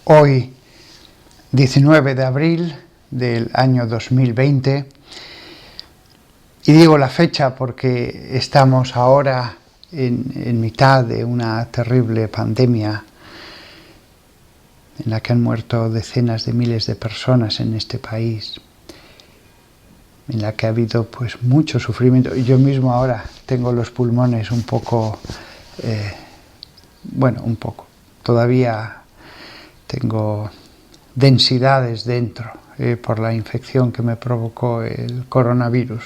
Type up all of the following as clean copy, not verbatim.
Hoy, 19 de abril del año 2020, y digo la fecha porque estamos ahora en mitad de una terrible pandemia en la que han muerto decenas de miles de personas en este país, en la que ha habido pues mucho sufrimiento. Yo mismo ahora tengo los pulmones un poco, todavía tengo densidades dentro por la infección que me provocó el coronavirus.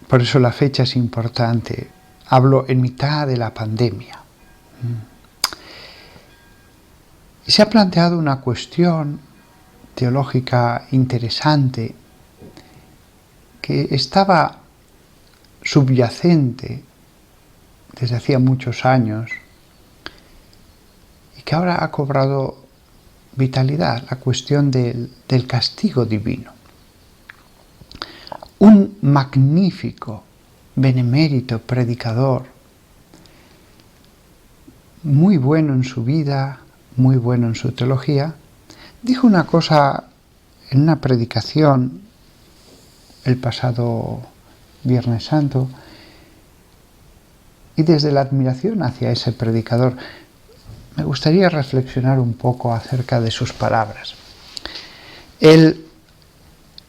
Por eso la fecha es importante. Hablo en mitad de la pandemia. Y se ha planteado una cuestión teológica interesante que estaba subyacente desde hacía muchos años y que ahora ha cobrado vitalidad, la cuestión del castigo divino. Un magnífico, benemérito predicador, muy bueno en su vida, muy bueno en su teología, dijo una cosa en una predicación el pasado Viernes Santo, y desde la admiración hacia ese predicador me gustaría reflexionar un poco acerca de sus palabras. Él,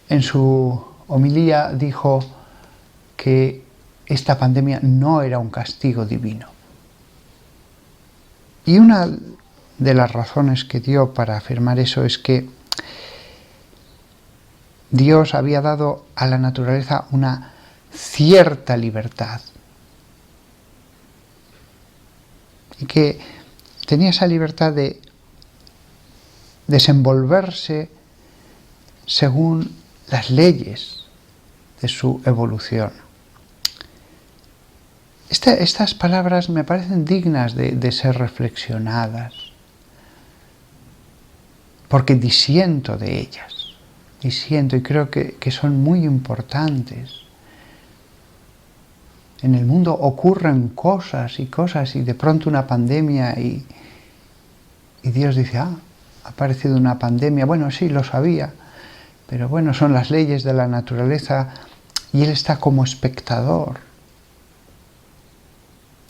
en su homilía, dijo que esta pandemia no era un castigo divino. Y una de las razones que dio para afirmar eso es que Dios había dado a la naturaleza una cierta libertad y que tenía esa libertad de desenvolverse según las leyes de su evolución. Estas palabras me parecen dignas de ser reflexionadas, porque disiento de ellas, y creo que son muy importantes. En el mundo ocurren cosas y de pronto una pandemia y Dios dice, ha aparecido una pandemia. Bueno, sí, lo sabía, pero bueno, son las leyes de la naturaleza y Él está como espectador,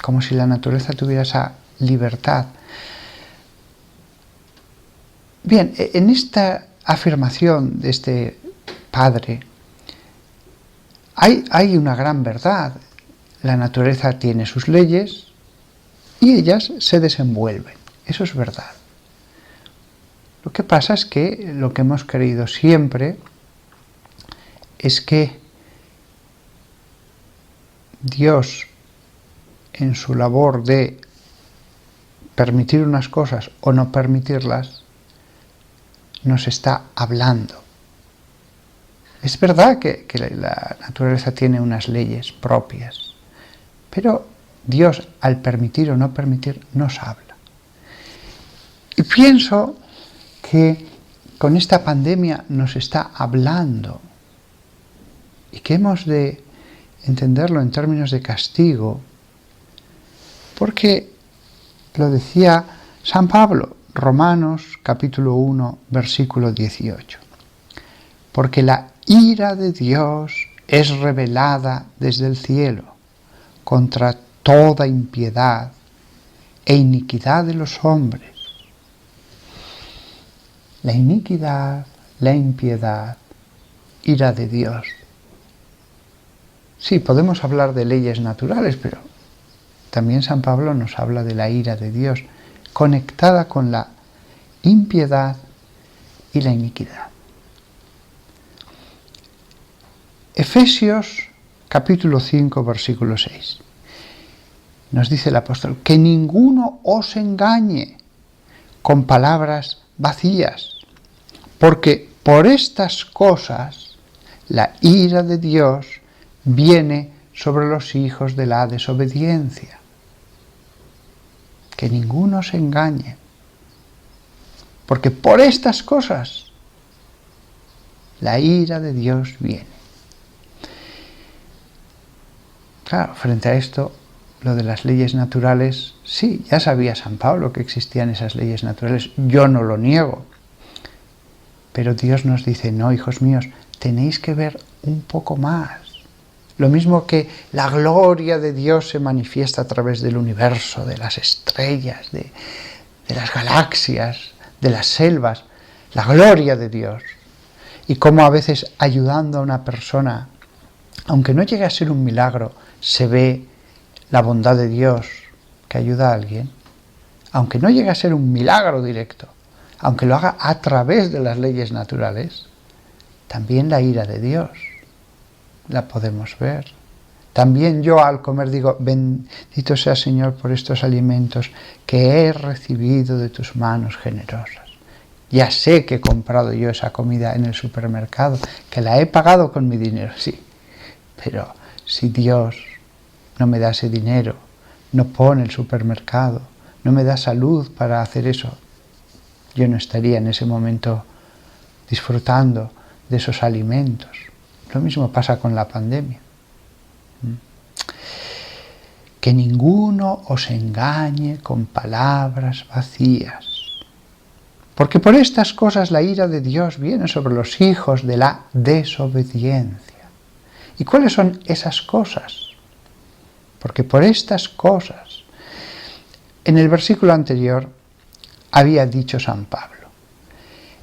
como si la naturaleza tuviera esa libertad. Bien, en esta afirmación de este padre hay una gran verdad. La naturaleza tiene sus leyes y ellas se desenvuelven. Eso es verdad. Lo que pasa es que lo que hemos creído siempre es que Dios, en su labor de permitir unas cosas o no permitirlas, nos está hablando. Es verdad que la naturaleza tiene unas leyes propias, pero Dios, al permitir o no permitir, nos habla. Y pienso que con esta pandemia nos está hablando y que hemos de entenderlo en términos de castigo, porque lo decía San Pablo, Romanos capítulo 1, versículo 18. Porque la ira de Dios es revelada desde el cielo contra toda impiedad e iniquidad de los hombres. La iniquidad, la impiedad, ira de Dios. Sí, podemos hablar de leyes naturales, pero también San Pablo nos habla de la ira de Dios, conectada con la impiedad y la iniquidad. Efesios capítulo 5, versículo 6. Nos dice el apóstol, que ninguno os engañe con palabras vacías, porque por estas cosas la ira de Dios viene sobre los hijos de la desobediencia. Que ninguno os engañe, porque por estas cosas la ira de Dios viene. Claro, frente a esto lo de las leyes naturales, sí, ya sabía San Pablo que existían esas leyes naturales, yo no lo niego. Pero Dios nos dice, no, hijos míos, tenéis que ver un poco más. Lo mismo que la gloria de Dios se manifiesta a través del universo, de las estrellas, de las galaxias, de las selvas, la gloria de Dios. Y cómo a veces ayudando a una persona, aunque no llegue a ser un milagro, se ve la bondad de Dios que ayuda a alguien, aunque no llegue a ser un milagro directo, aunque lo haga a través de las leyes naturales, también la ira de Dios la podemos ver. También yo al comer digo, bendito sea Señor por estos alimentos que he recibido de tus manos generosas. Ya sé que he comprado yo esa comida en el supermercado, que la he pagado con mi dinero, sí. Pero si Dios no me da ese dinero, no pone el supermercado, no me da salud para hacer eso, yo no estaría en ese momento disfrutando de esos alimentos. Lo mismo pasa con la pandemia. Que ninguno os engañe con palabras vacías, porque por estas cosas la ira de Dios viene sobre los hijos de la desobediencia. ¿Y cuáles son esas cosas? Porque por estas cosas, en el versículo anterior había dicho San Pablo,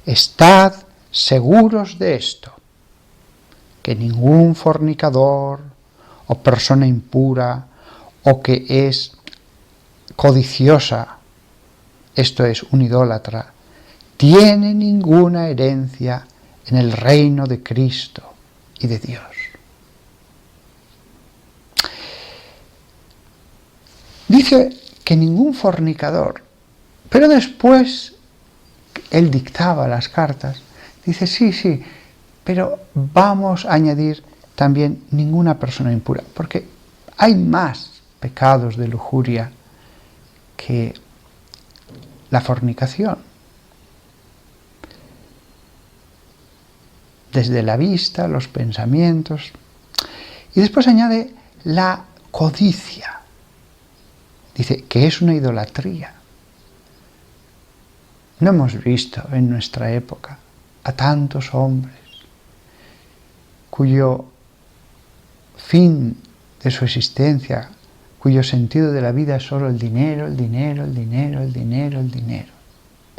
estad seguros de esto, que ningún fornicador o persona impura o que es codiciosa, esto es un idólatra, tiene ninguna herencia en el reino de Cristo y de Dios. Dice que ningún fornicador, pero después él dictaba las cartas, dice sí, pero vamos a añadir también ninguna persona impura, porque hay más pecados de lujuria que la fornicación. Desde la vista, los pensamientos. Y después añade la codicia. Dice que es una idolatría. No hemos visto en nuestra época a tantos hombres cuyo fin de su existencia, cuyo sentido de la vida es solo el dinero, el dinero, el dinero, el dinero, el dinero.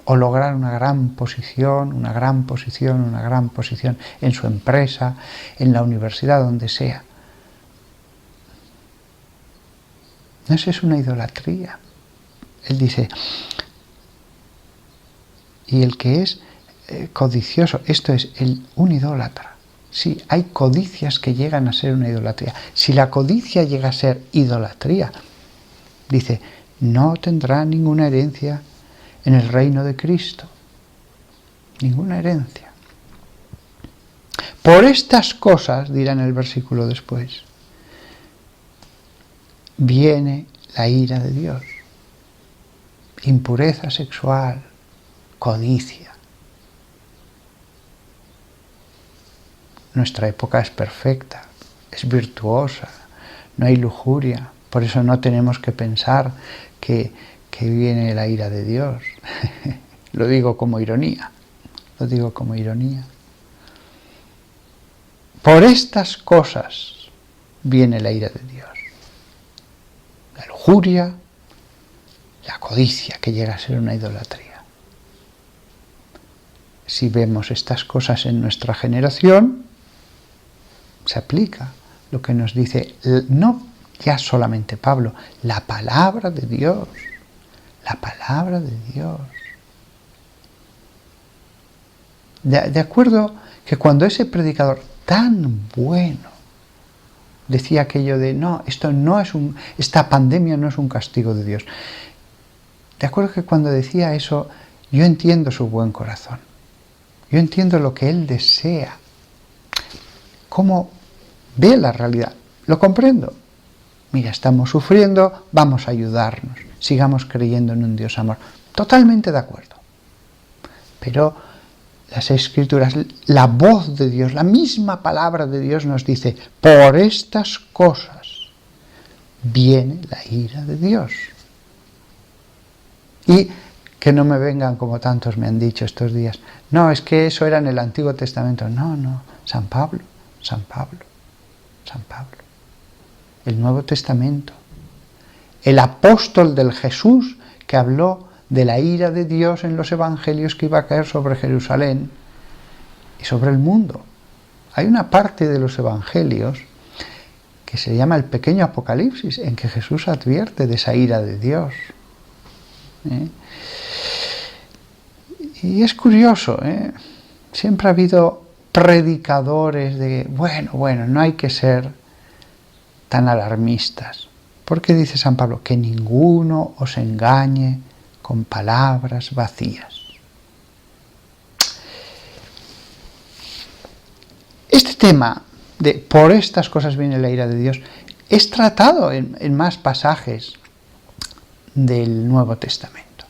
O lograr una gran posición, una gran posición, una gran posición en su empresa, en la universidad, donde sea. No, eso es una idolatría. Él dice, y el que es codicioso, esto es un idólatra. Sí, hay codicias que llegan a ser una idolatría. Si la codicia llega a ser idolatría, dice, no tendrá ninguna herencia en el reino de Cristo. Ninguna herencia. Por estas cosas, dirá en el versículo después, viene la ira de Dios. Impureza sexual, codicia. Nuestra época es perfecta, es virtuosa, no hay lujuria, por eso no tenemos que pensar que viene la ira de Dios. Lo digo como ironía, Por estas cosas viene la ira de Dios. La lujuria, la codicia, que llega a ser una idolatría. Si vemos estas cosas en nuestra generación, se aplica lo que nos dice, no ya solamente Pablo, la palabra de Dios. La palabra de Dios. De acuerdo que cuando ese predicador tan bueno decía aquello de, no, esta pandemia no es un castigo de Dios. De acuerdo que cuando decía eso, yo entiendo su buen corazón. Yo entiendo lo que él desea. Cómo ve la realidad. Lo comprendo. Mira, estamos sufriendo, vamos a ayudarnos. Sigamos creyendo en un Dios amor. Totalmente de acuerdo. Pero las Escrituras, la voz de Dios, la misma palabra de Dios nos dice, por estas cosas viene la ira de Dios. Y que no me vengan como tantos me han dicho estos días, no, es que eso era en el Antiguo Testamento. No, San Pablo. El Nuevo Testamento. El apóstol del Jesús que habló de la ira de Dios en los evangelios que iba a caer sobre Jerusalén y sobre el mundo. Hay una parte de los evangelios que se llama el pequeño Apocalipsis, en que Jesús advierte de esa ira de Dios. Y es curioso, siempre ha habido predicadores de, bueno, no hay que ser tan alarmistas. Porque dice San Pablo, que ninguno os engañe con palabras vacías. Este tema de por estas cosas viene la ira de Dios es tratado en más pasajes del Nuevo Testamento.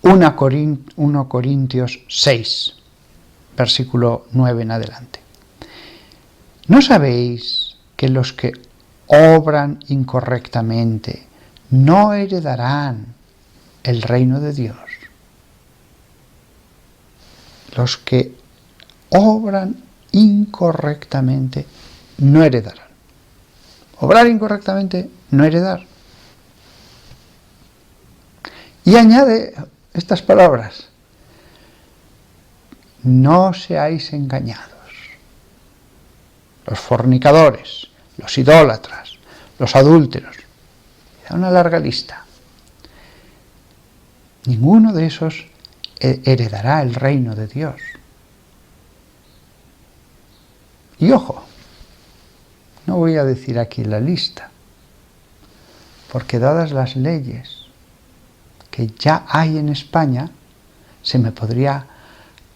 1 Corintios 6, versículo 9 en adelante. ¿No sabéis que los que obran incorrectamente no heredarán el reino de Dios? Los que obran incorrectamente no heredarán. Obrar incorrectamente, no heredar. Y añade estas palabras: no seáis engañados. Los fornicadores, los idólatras, los adúlteros. Da una larga lista. Ninguno de esos heredará el reino de Dios. Y ojo, no voy a decir aquí la lista, porque dadas las leyes que ya hay en España, se me podría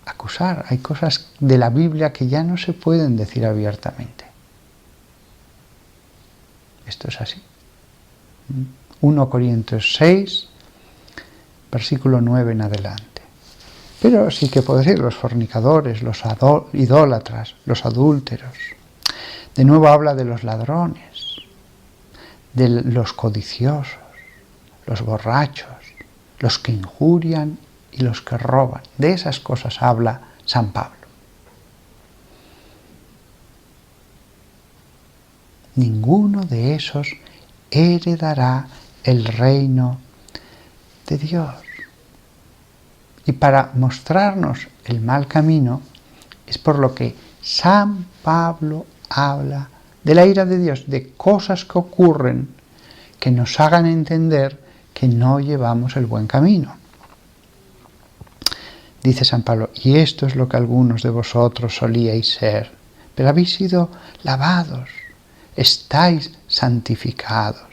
acusar. Hay cosas de la Biblia que ya no se pueden decir abiertamente. Esto es así. 1 Corintios 6, versículo 9 en adelante. Pero sí que puedo decir los fornicadores, los idólatras, los adúlteros. De nuevo habla de los ladrones, de los codiciosos, los borrachos, los que injurian y los que roban. De esas cosas habla San Pablo. Ninguno de esos heredará el reino de Dios. Y para mostrarnos el mal camino es por lo que San Pablo habla de la ira de Dios, de cosas que ocurren que nos hagan entender que no llevamos el buen camino. Dice San Pablo, y esto es lo que algunos de vosotros solíais ser, pero habéis sido lavados, estáis santificados.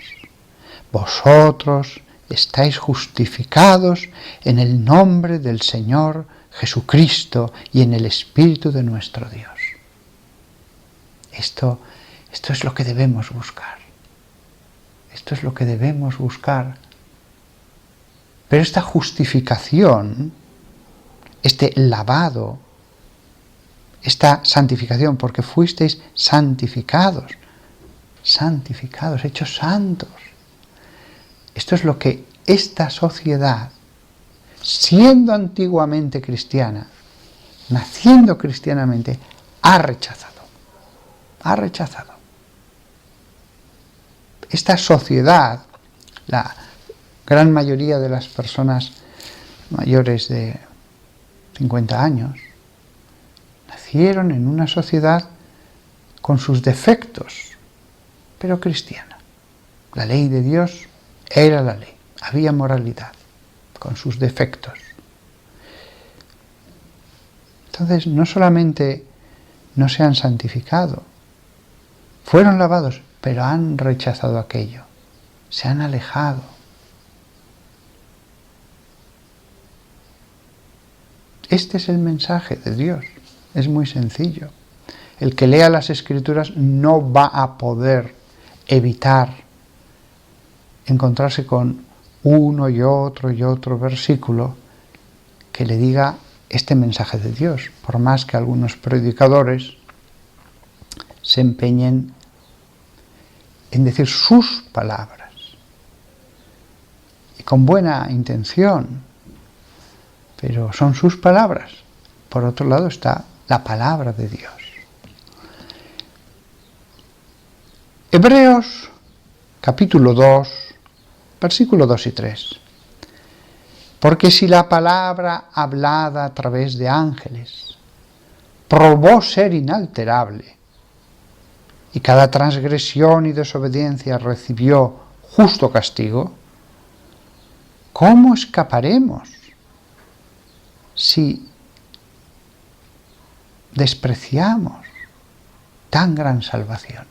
Vosotros estáis justificados en el nombre del Señor Jesucristo y en el Espíritu de nuestro Dios. Esto es lo que debemos buscar. Esto es lo que debemos buscar. Pero esta justificación, este lavado, esta santificación, porque fuisteis santificados, hechos santos. Esto es lo que esta sociedad, siendo antiguamente cristiana, naciendo cristianamente, ha rechazado. Ha rechazado. Esta sociedad, la gran mayoría de las personas mayores de 50 años, nacieron en una sociedad con sus defectos, pero cristiana. La ley de Dios era la ley, había moralidad, con sus defectos. Entonces, no solamente no se han santificado, fueron lavados, pero han rechazado aquello, se han alejado. Este es el mensaje de Dios, es muy sencillo. El que lea las Escrituras no va a poder evitar encontrarse con uno y otro versículo que le diga este mensaje de Dios, por más que algunos predicadores se empeñen en decir sus palabras, y con buena intención, pero son sus palabras. Por otro lado está la palabra de Dios. Hebreos capítulo 2, versículo 2 y 3. Porque si la palabra hablada a través de ángeles probó ser inalterable, y cada transgresión y desobediencia recibió justo castigo, ¿cómo escaparemos si despreciamos tan gran salvación?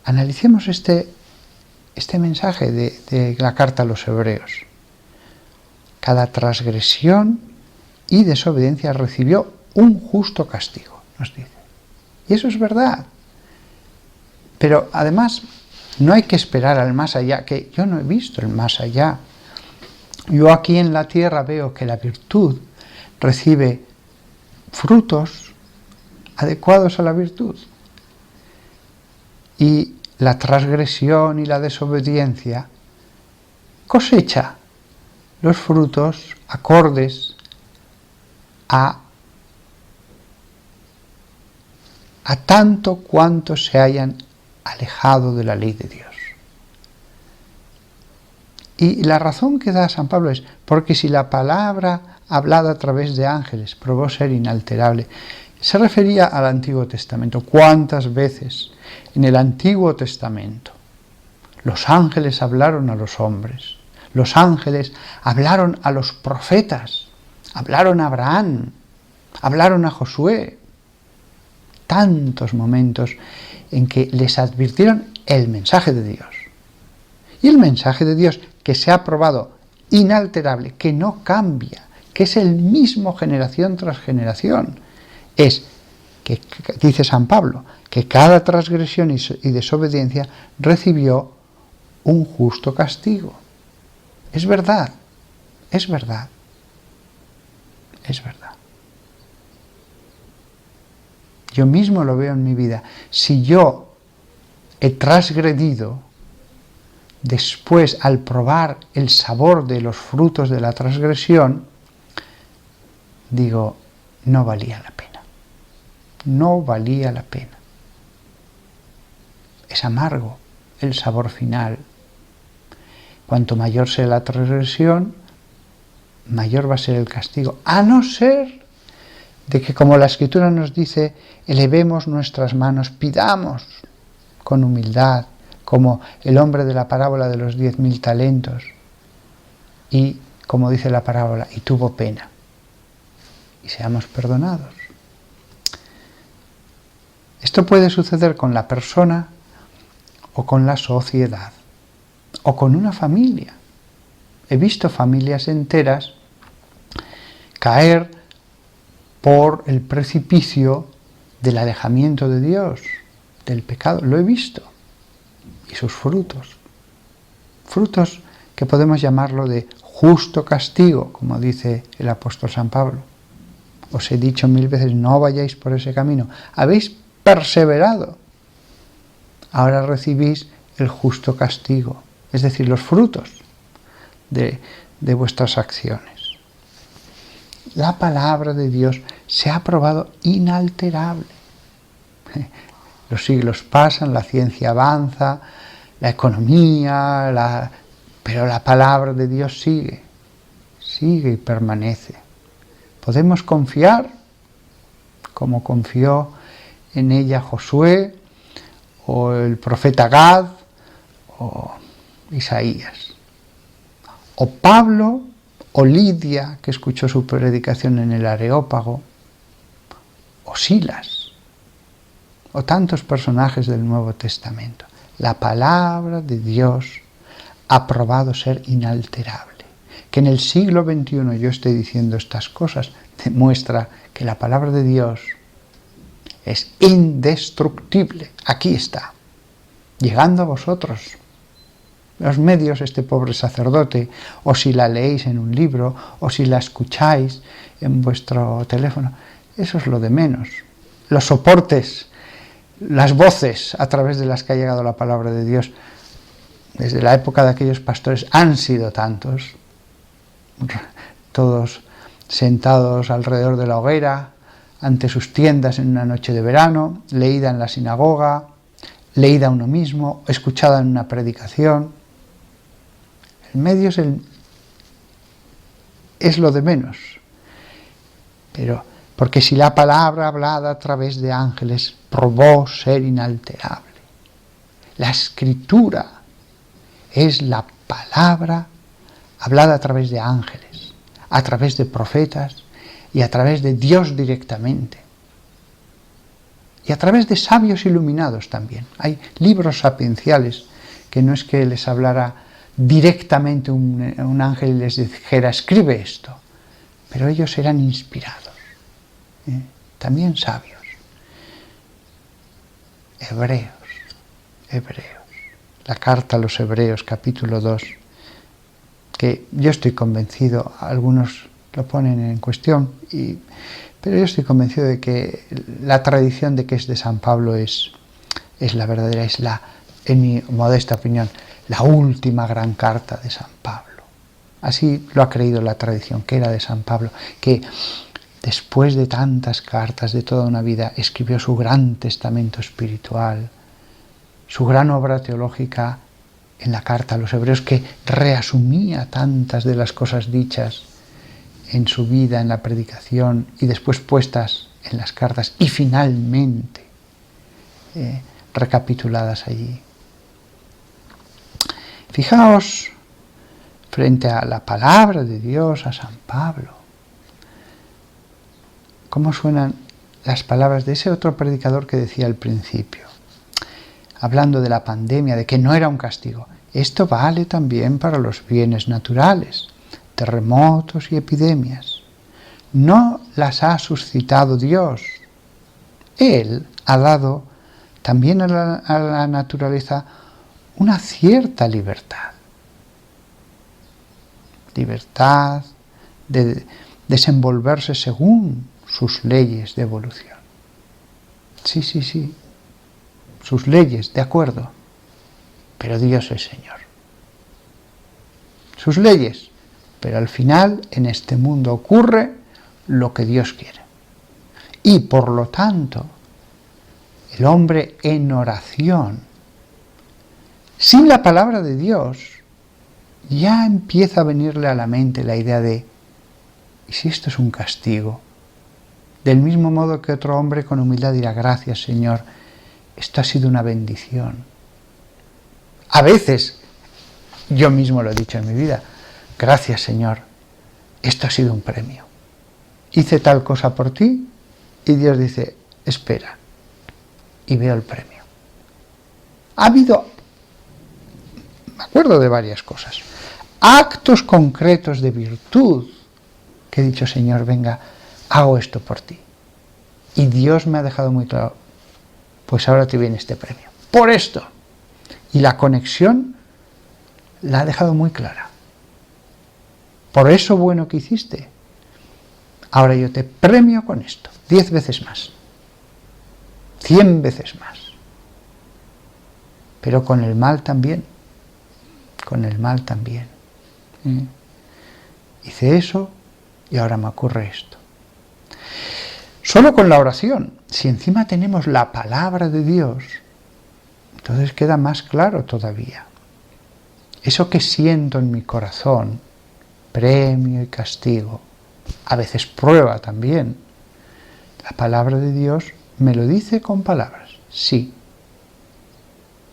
Analicemos este mensaje de la carta a los Hebreos. Cada transgresión y desobediencia recibió un justo castigo, nos dice. Y eso es verdad. Pero además no hay que esperar al más allá, que yo no he visto el más allá. Yo aquí en la tierra veo que la virtud recibe frutos adecuados a la virtud. Y la transgresión y la desobediencia cosecha los frutos acordes a tanto cuanto se hayan alejado de la ley de Dios. Y la razón que da San Pablo es porque si la palabra hablada a través de ángeles probó ser inalterable, se refería al Antiguo Testamento. ¿Cuántas veces en el Antiguo Testamento los ángeles hablaron a los hombres? Los ángeles hablaron a los profetas, hablaron a Abraham, hablaron a Josué. Tantos momentos en que les advirtieron el mensaje de Dios. Y el mensaje de Dios que se ha probado inalterable, que no cambia, que es el mismo generación tras generación, es que, dice San Pablo, que cada transgresión y desobediencia recibió un justo castigo. Es verdad, es verdad, es verdad. Yo mismo lo veo en mi vida. Si yo he transgredido, después al probar el sabor de los frutos de la transgresión, digo, no valía la pena. No valía la pena. Es amargo el sabor final. Cuanto mayor sea la transgresión, mayor va a ser el castigo. A no ser de que, como la Escritura nos dice, elevemos nuestras manos, pidamos con humildad, como el hombre de la parábola de los 10.000 talentos, y como dice la parábola, y tuvo pena, y seamos perdonados. Esto puede suceder con la persona o con la sociedad o con una familia. He visto familias enteras caer por el precipicio del alejamiento de Dios, del pecado. Lo he visto. Y sus frutos. Frutos que podemos llamarlo de justo castigo, como dice el apóstol San Pablo. Os he dicho 1000 veces, no vayáis por ese camino. Habéis perseverado. Ahora recibís el justo castigo, es decir, los frutos de vuestras acciones. La palabra de Dios se ha probado inalterable. Los siglos pasan, la ciencia avanza, la economía, pero la palabra de Dios sigue y permanece. Podemos confiar, como confió en ella Josué, o el profeta Gad, o Isaías, o Pablo, o Lidia, que escuchó su predicación en el Areópago, o Silas, o tantos personajes del Nuevo Testamento. La palabra de Dios ha probado ser inalterable. Que en el siglo XXI yo esté diciendo estas cosas demuestra que la palabra de Dios es indestructible. Aquí está, llegando a vosotros. Los medios, este pobre sacerdote, o si la leéis en un libro, o si la escucháis en vuestro teléfono, eso es lo de menos. Los soportes las voces a través de las que ha llegado la palabra de Dios desde la época de aquellos pastores han sido tantos, todos sentados alrededor de la hoguera, ante sus tiendas en una noche de verano, leída en la sinagoga, leída uno mismo, escuchada en una predicación. El medio es lo de menos. Pero, porque si la palabra hablada a través de ángeles probó ser inalterable, la escritura es la palabra hablada a través de ángeles, a través de profetas y a través de Dios directamente. Y a través de sabios iluminados también. Hay libros sapienciales que no es que les hablara directamente un ángel y les dijera, escribe esto, pero ellos eran inspirados, también sabios. Hebreos. La carta a los Hebreos, capítulo 2, que yo estoy convencido, algunos lo ponen en cuestión, pero yo estoy convencido de que la tradición de que es de San Pablo es la verdadera, en mi modesta opinión, la última gran carta de San Pablo. Así lo ha creído la tradición, que era de San Pablo, que después de tantas cartas de toda una vida, escribió su gran testamento espiritual, su gran obra teológica en la carta a los Hebreos, que reasumía tantas de las cosas dichas en su vida, en la predicación, y después puestas en las cartas, y finalmente recapituladas allí. Fijaos, frente a la palabra de Dios, a San Pablo, cómo suenan las palabras de ese otro predicador que decía al principio, hablando de la pandemia, de que no era un castigo. Esto vale también para los bienes naturales, terremotos y epidemias. No las ha suscitado Dios. Él ha dado también a la naturaleza una cierta libertad. Libertad de desenvolverse según sus leyes de evolución. Sí. Sus leyes, de acuerdo. Pero Dios es Señor. Sus leyes. Pero al final en este mundo ocurre lo que Dios quiere. Y por lo tanto, el hombre en oración, sin la palabra de Dios, ya empieza a venirle a la mente la idea de, ¿y si esto es un castigo? Del mismo modo que otro hombre con humildad dirá, gracias Señor, esto ha sido una bendición. A veces, yo mismo lo he dicho en mi vida, gracias Señor, esto ha sido un premio. Hice tal cosa por ti y Dios dice, espera, y veo el premio. Ha habido, me acuerdo de varias cosas, actos concretos de virtud que he dicho, Señor, venga, hago esto por ti. Y Dios me ha dejado muy claro, pues ahora te viene este premio. Por esto. Y la conexión la ha dejado muy clara. Por eso bueno que hiciste. Ahora yo te premio con esto. 10 veces más. 100 veces más. Pero con el mal también. Con el mal también. Hice eso y ahora me ocurre esto. Solo con la oración, si encima tenemos la palabra de Dios, entonces queda más claro todavía. Eso que siento en mi corazón, premio y castigo, a veces prueba también. La palabra de Dios me lo dice con palabras. Sí,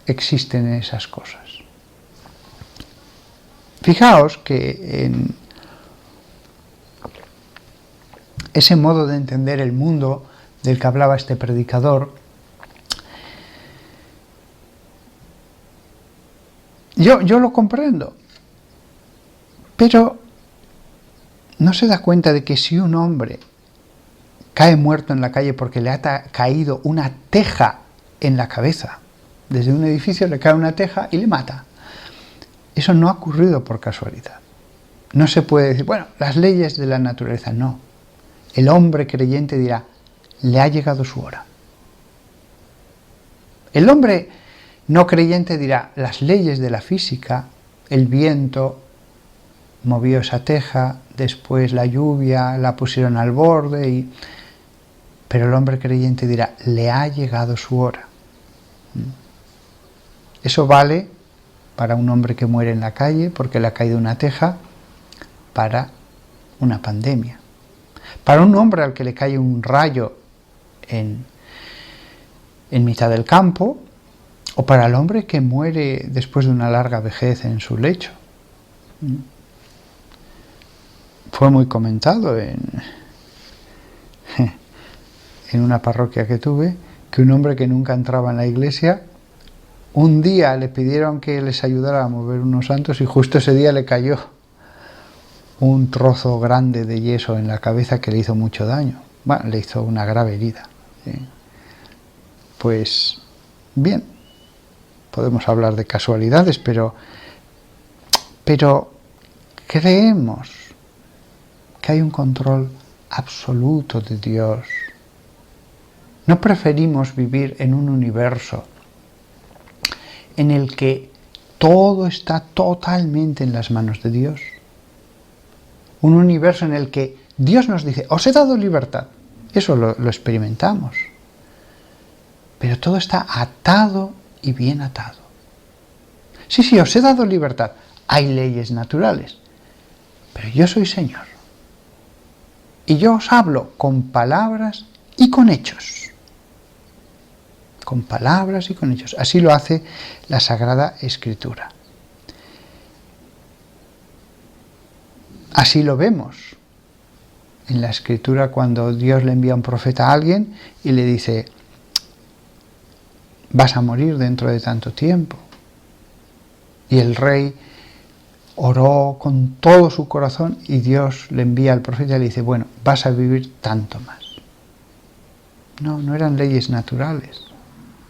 existen esas cosas. Fijaos que en ese modo de entender el mundo del que hablaba este predicador, yo lo comprendo, pero no se da cuenta de que si un hombre cae muerto en la calle porque le ha caído una teja en la cabeza, desde un edificio le cae una teja y le mata, eso no ha ocurrido por casualidad. No se puede decir, bueno, las leyes de la naturaleza, no. El hombre creyente dirá, le ha llegado su hora. El hombre no creyente dirá, las leyes de la física, el viento movió esa teja, después la lluvia la pusieron al borde, pero el hombre creyente dirá, le ha llegado su hora. Eso vale para un hombre que muere en la calle porque le ha caído una teja, para una pandemia. Para un hombre al que le cae un rayo en mitad del campo, o para el hombre que muere después de una larga vejez en su lecho. Fue muy comentado en una parroquia que tuve, que un hombre que nunca entraba en la iglesia, un día le pidieron que les ayudara a mover unos santos y justo ese día le cayó un trozo grande de yeso en la cabeza que le hizo mucho daño. Bueno, le hizo una grave herida. ¿Sí? Pues bien, podemos hablar de casualidades, pero creemos que hay un control absoluto de Dios. No preferimos vivir en un universo en el que todo está totalmente en las manos de Dios. Un universo en el que Dios nos dice, os he dado libertad. Eso lo experimentamos. Pero todo está atado y bien atado. Sí, os he dado libertad. Hay leyes naturales. Pero yo soy Señor. Y yo os hablo con palabras y con hechos. Con palabras y con hechos. Así lo hace la Sagrada Escritura. Así lo vemos en la Escritura cuando Dios le envía un profeta a alguien y le dice, vas a morir dentro de tanto tiempo. Y el rey oró con todo su corazón y Dios le envía al profeta y le dice, bueno, vas a vivir tanto más. No eran leyes naturales.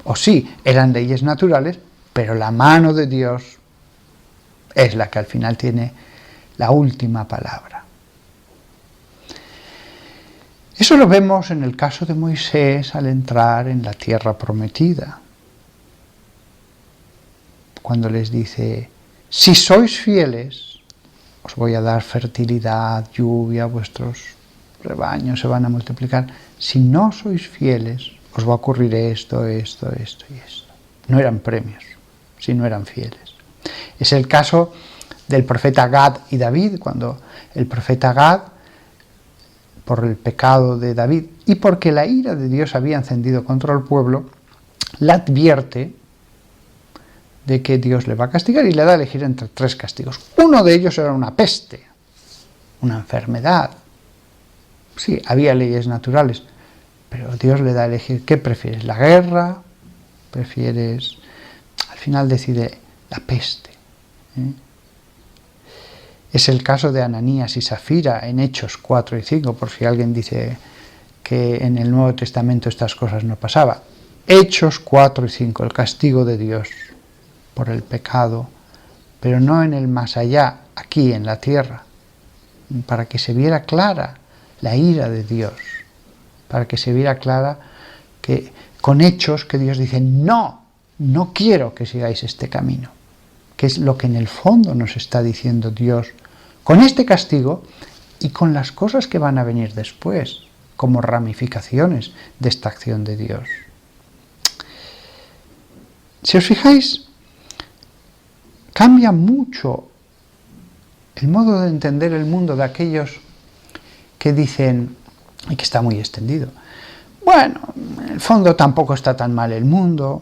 O sí, eran leyes naturales, pero la mano de Dios es la que al final tiene la última palabra. Eso lo vemos en el caso de Moisés al entrar en la tierra prometida. Cuando les dice, si sois fieles, os voy a dar fertilidad, lluvia, vuestros rebaños se van a multiplicar. Si no sois fieles, os va a ocurrir esto y esto. No eran premios, si no eran fieles. Es el caso del profeta Gad y David, cuando el profeta Gad, por el pecado de David y porque la ira de Dios había encendido contra el pueblo, le advierte de que Dios le va a castigar y le da a elegir entre 3 castigos. Uno de ellos era una peste, una enfermedad. Sí, había leyes naturales, pero Dios le da a elegir, ¿qué prefieres? ¿La guerra? ¿Prefieres? Al final decide la peste. Es el caso de Ananías y Safira en Hechos 4 y 5, por si alguien dice que en el Nuevo Testamento estas cosas no pasaban. Hechos 4 y 5, el castigo de Dios por el pecado, pero no en el más allá, aquí en la tierra, para que se viera clara la ira de Dios, para que se viera clara que con hechos que Dios dice, no quiero que sigáis este camino, que es lo que en el fondo nos está diciendo Dios con este castigo y con las cosas que van a venir después, como ramificaciones de esta acción de Dios. Si os fijáis, cambia mucho el modo de entender el mundo de aquellos que dicen, y que está muy extendido, bueno, en el fondo tampoco está tan mal el mundo,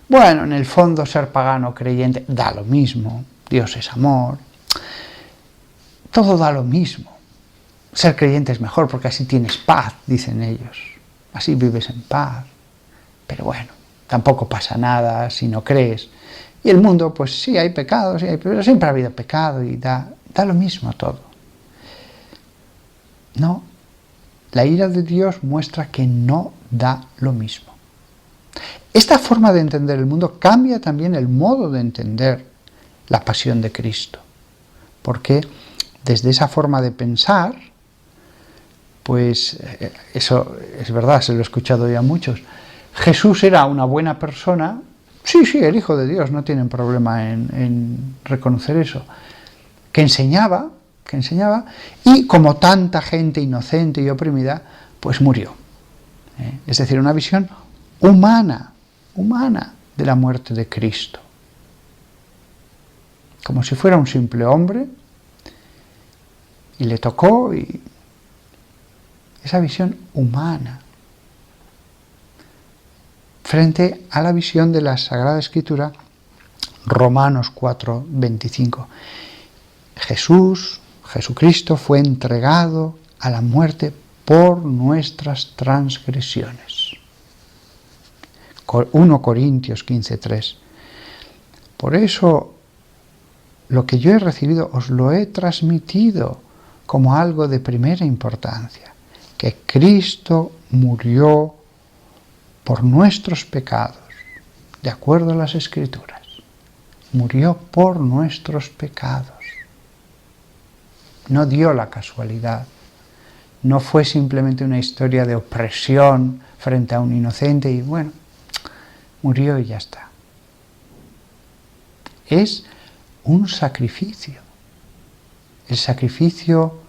bueno, en el fondo ser pagano o creyente da lo mismo, Dios es amor, todo da lo mismo, ser creyente es mejor porque así tienes paz, dicen ellos, así vives en paz, pero bueno, tampoco pasa nada si no crees. Y el mundo, pues sí, hay pecados, pero siempre ha habido pecado y da lo mismo todo. No, la ira de Dios muestra que no da lo mismo. Esta forma de entender el mundo cambia también el modo de entender la pasión de Cristo. Porque desde esa forma de pensar, pues eso es verdad, se lo he escuchado ya a muchos, Jesús era una buena persona Sí, sí, el Hijo de Dios, no tienen problema en reconocer eso. Que enseñaba, y como tanta gente inocente y oprimida, pues murió. Es decir, una visión humana de la muerte de Cristo. Como si fuera un simple hombre, y le tocó, y esa visión humana, frente a la visión de la Sagrada Escritura, Romanos 4, 25. Jesucristo fue entregado a la muerte por nuestras transgresiones. 1 Corintios 15, 3. Por eso, lo que yo he recibido os lo he transmitido como algo de primera importancia, que Cristo murió por nuestros pecados, de acuerdo a las Escrituras. Murió por nuestros pecados. No dio la casualidad. No fue simplemente una historia de opresión frente a un inocente y bueno, murió y ya está. Es un sacrificio. El sacrificio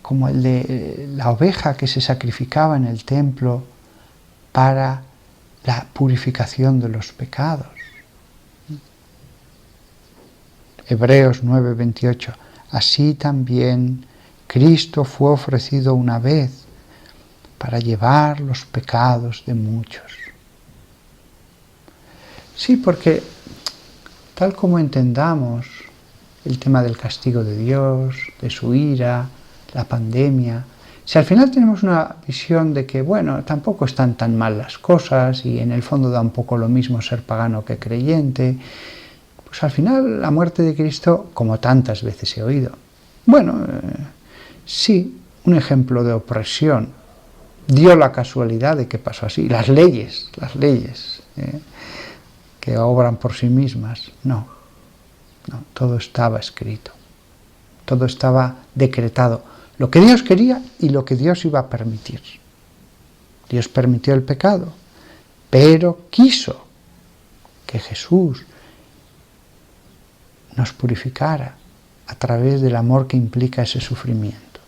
como el de la oveja que se sacrificaba en el templo para la purificación de los pecados. Hebreos 9:28. Así también Cristo fue ofrecido una vez para llevar los pecados de muchos. Sí, porque tal como entendamos el tema del castigo de Dios, de su ira, la pandemia, si al final tenemos una visión de que, bueno, tampoco están tan mal las cosas y en el fondo da un poco lo mismo ser pagano que creyente, pues al final la muerte de Cristo, como tantas veces he oído, bueno, sí, un ejemplo de opresión, dio la casualidad de que pasó así, las leyes, que obran por sí mismas, no, todo estaba escrito, todo estaba decretado, lo que Dios quería y lo que Dios iba a permitir. Dios permitió el pecado, pero quiso que Jesús nos purificara a través del amor que implica ese sufrimiento.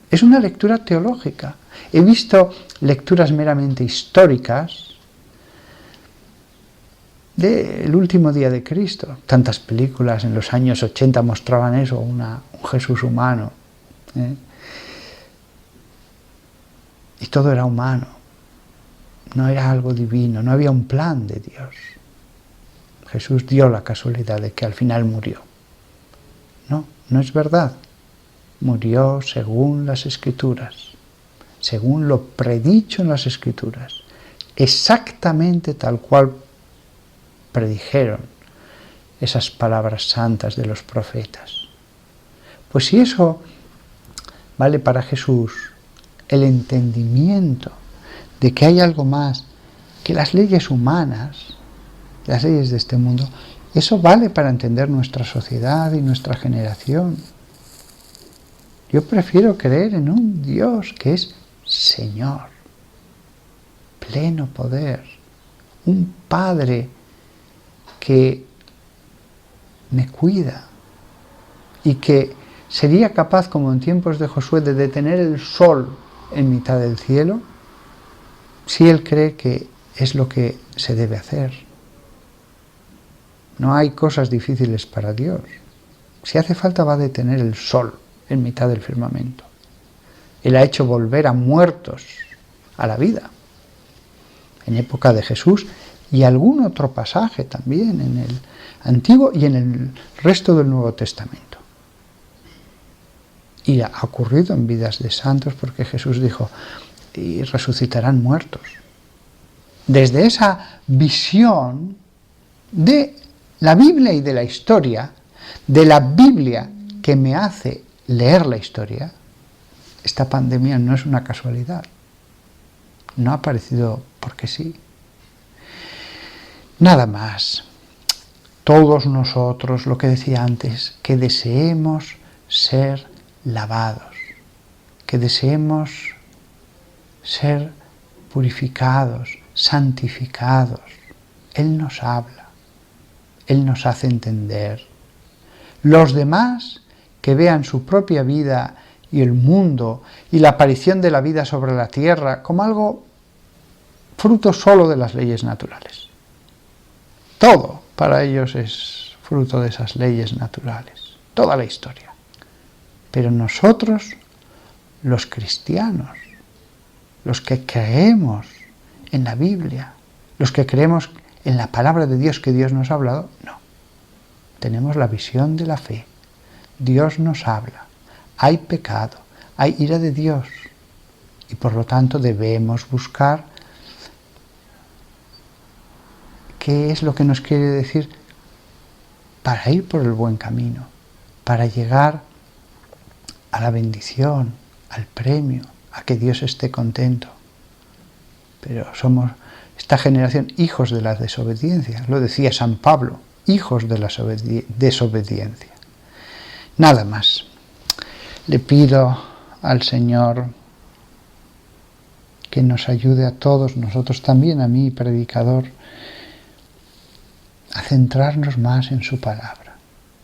Es una lectura teológica. He visto lecturas meramente históricas del último día de Cristo. Tantas películas en los años 80 mostraban eso, un Jesús humano. Y todo era humano. No era algo divino, no había un plan de Dios. Jesús dio la casualidad de que al final murió. No es verdad. Murió según las Escrituras, según lo predicho en las Escrituras, exactamente tal cual predijeron esas palabras santas de los profetas. Pues si eso vale para Jesús, el entendimiento de que hay algo más que las leyes humanas, las leyes de este mundo, eso vale para entender nuestra sociedad y nuestra generación. Yo prefiero creer en un Dios que es Señor, pleno poder, un Padre que me cuida y que sería capaz, como en tiempos de Josué, de detener el sol en mitad del cielo, si Él cree que es lo que se debe hacer. No hay cosas difíciles para Dios. Si hace falta va a detener el sol en mitad del firmamento. Él ha hecho volver a muertos a la vida en época de Jesús y algún otro pasaje también en el Antiguo y en el resto del Nuevo Testamento. Y ha ocurrido en vidas de santos porque Jesús dijo, y resucitarán muertos. Desde esa visión de la Biblia y de la historia, de la Biblia que me hace leer la historia, esta pandemia no es una casualidad. No ha aparecido porque sí. Nada más. Todos nosotros, lo que decía antes, que deseemos ser lavados, que deseemos ser purificados, santificados. Él nos habla, Él nos hace entender. Los demás que vean su propia vida y el mundo y la aparición de la vida sobre la tierra como algo fruto solo de las leyes naturales. Todo para ellos es fruto de esas leyes naturales, toda la historia. Pero nosotros, los cristianos, los que creemos en la Biblia, los que creemos en la palabra de Dios que Dios nos ha hablado, no. Tenemos la visión de la fe. Dios nos habla. Hay pecado, hay ira de Dios. Y por lo tanto debemos buscar qué es lo que nos quiere decir para ir por el buen camino, para llegar a la bendición, al premio, a que Dios esté contento. Pero somos esta generación hijos de la desobediencia, lo decía San Pablo, hijos de la desobediencia. Nada más. Le pido al Señor que nos ayude a todos, nosotros también, a mí, predicador, a centrarnos más en su palabra.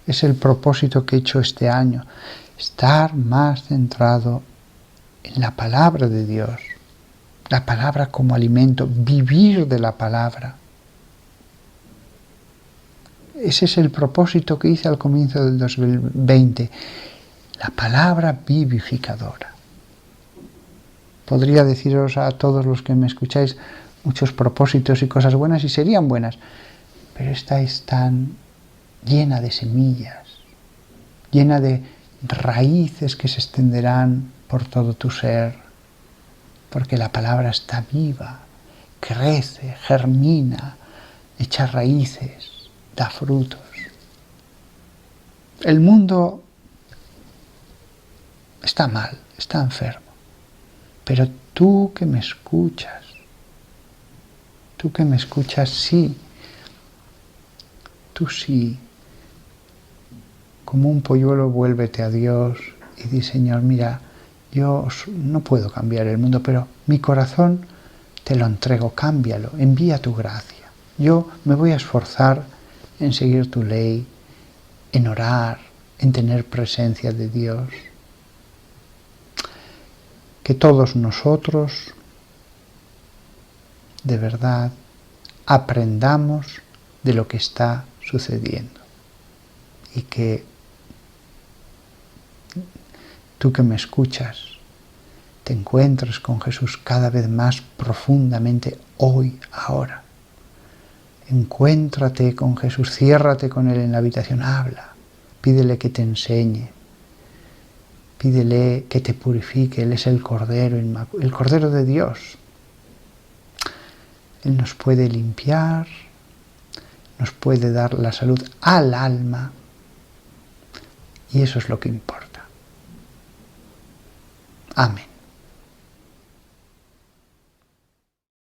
Es el propósito que he hecho este año, estar más centrado en la palabra de Dios, la palabra como alimento, vivir de la palabra. Ese es el propósito que hice al comienzo del 2020, la palabra vivificadora. Podría deciros a todos los que me escucháis muchos propósitos y cosas buenas, y serían buenas, pero esta es tan llena de semillas, llena de raíces que se extenderán por todo tu ser, porque la palabra está viva, crece, germina, echa raíces, da frutos. El mundo está mal, está enfermo, pero tú que me escuchas, sí, tú sí, como un polluelo vuélvete a Dios y di, Señor, mira, yo no puedo cambiar el mundo, pero mi corazón te lo entrego, cámbialo, envía tu gracia. Yo me voy a esforzar en seguir tu ley, en orar, en tener presencia de Dios. Que todos nosotros, de verdad, aprendamos de lo que está sucediendo. Y que tú que me escuchas, te encuentres con Jesús cada vez más profundamente hoy, ahora. Encuéntrate con Jesús, ciérrate con Él en la habitación, habla, pídele que te enseñe, pídele que te purifique. Él es el Cordero, el Cordero de Dios. Él nos puede limpiar, nos puede dar la salud al alma, y eso es lo que importa. Amén.